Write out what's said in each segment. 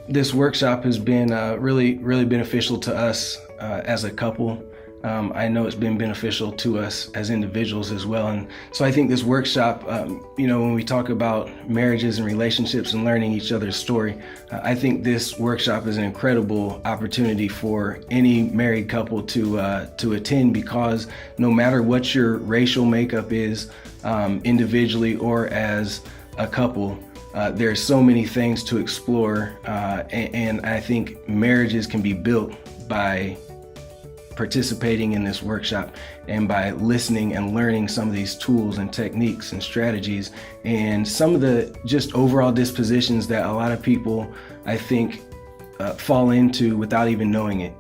This workshop has been really beneficial to us as a couple. I know it's been beneficial to us as individuals as well. And so I think this workshop, when we talk about marriages and relationships and learning each other's story, I think this workshop is an incredible opportunity for any married couple to attend, because no matter what your racial makeup is, individually or as a couple, there are so many things to explore, and I think marriages can be built by participating in this workshop and by listening and learning some of these tools and techniques and strategies and some of the just overall dispositions that a lot of people, I think, fall into without even knowing it.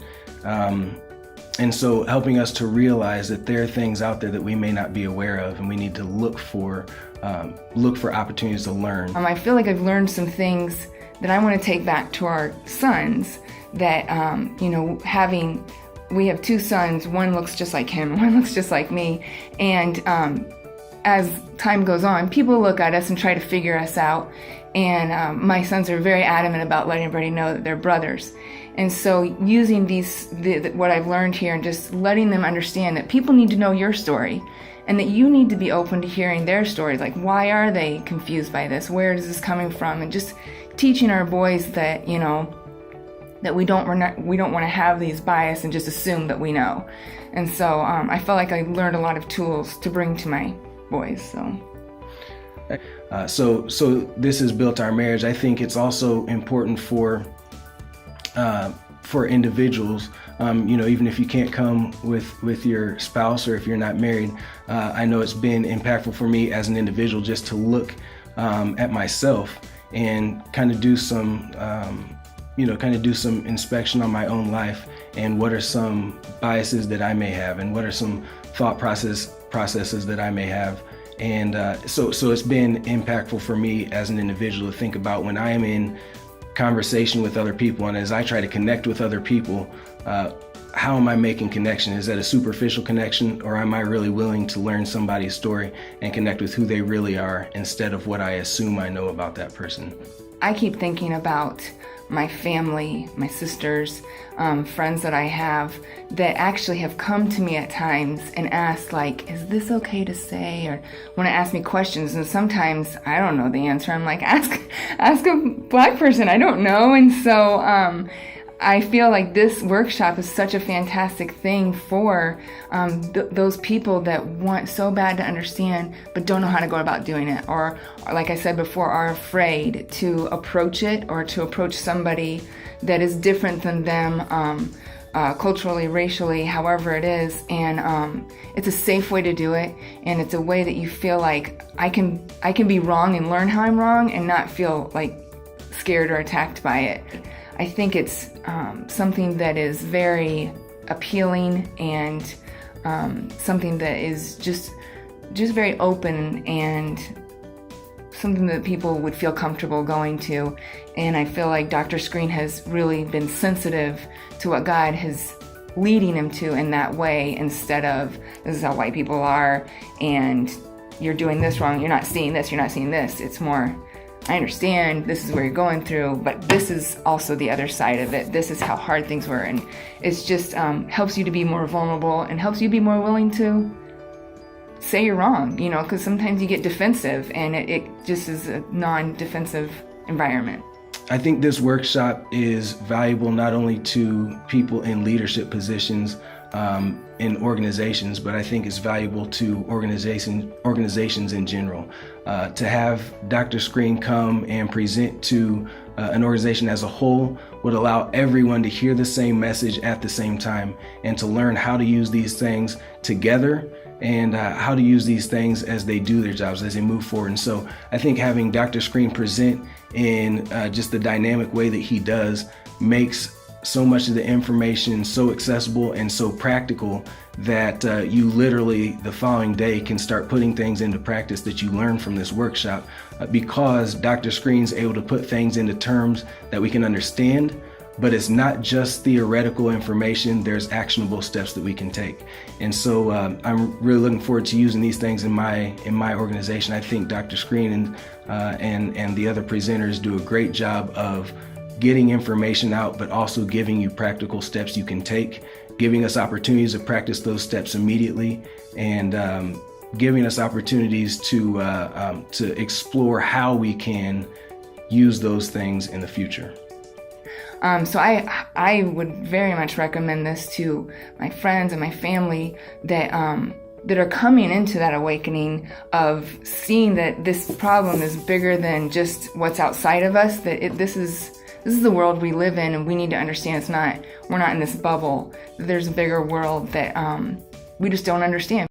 And so helping us to realize that there are things out there that we may not be aware of, and we need to look for opportunities to learn. I feel like I've learned some things that I want to take back to our sons, that, we have two sons, one looks just like him, one looks just like me, and as time goes on, people look at us and try to figure us out, and my sons are very adamant about letting everybody know that they're brothers. And so using what I've learned here and just letting them understand that people need to know your story, and that you need to be open to hearing their stories, like why are they confused by this, where is this coming from, and just teaching our boys that, that we don't want to have these bias and just assume that we know. And so I felt like I learned a lot of tools to bring to my boys. So this has built our marriage. I think it's also important for individuals, even if you can't come with your spouse or if you're not married. I know it's been impactful for me as an individual just to look at myself and kind of do some inspection on my own life, and what are some biases that I may have, and what are some thought processes that I may have. And so it's been impactful for me as an individual to think about when I am in conversation with other people, and as I try to connect with other people, how am I making connection? Is that a superficial connection, or am I really willing to learn somebody's story and connect with who they really are instead of what I assume I know about that person? I keep thinking about my family, my sisters, friends that I have that actually have come to me at times and asked, like, is this okay to say? Or want to ask me questions, and sometimes I don't know the answer. I'm like, ask a black person, I don't know. And so I feel like this workshop is such a fantastic thing for those people that want so bad to understand but don't know how to go about doing it, or like I said before, are afraid to approach it or to approach somebody that is different than them, culturally, racially, however it is. And it's a safe way to do it, and it's a way that you feel like I can be wrong and learn how I'm wrong and not feel like scared or attacked by it. I think it's something that is very appealing, and something that is just very open, and something that people would feel comfortable going to. And I feel like Dr. Screen has really been sensitive to what God has leading him to in that way, instead of this is how white people are and you're doing this wrong, you're not seeing this, you're not seeing this. It's more, I understand this is where you're going through, but this is also the other side of it. This is how hard things were. And it's just helps you to be more vulnerable and helps you be more willing to say you're wrong, because sometimes you get defensive, and it just is a non-defensive environment. I think this workshop is valuable not only to people in leadership positions in organizations, but I think it's valuable to organizations in general. To have Dr. Screen come and present to an organization as a whole would allow everyone to hear the same message at the same time, and to learn how to use these things together, and how to use these things as they do their jobs, as they move forward. And so I think having Dr. Screen present in just the dynamic way that he does makes so much of the information so accessible and so practical that you literally the following day can start putting things into practice that you learn from this workshop, because Dr. Screen's able to put things into terms that we can understand. But it's not just theoretical information, there's actionable steps that we can take. And so I'm really looking forward to using these things in my organization. I think Dr. Screen and the other presenters do a great job of getting information out, but also giving you practical steps you can take, giving us opportunities to practice those steps immediately, and giving us opportunities to explore how we can use those things in the future. So I would very much recommend this to my friends and my family that that are coming into that awakening of seeing that this problem is bigger than just what's outside of us. That this is the world we live in, and we need to understand we're not in this bubble. There's a bigger world that we just don't understand.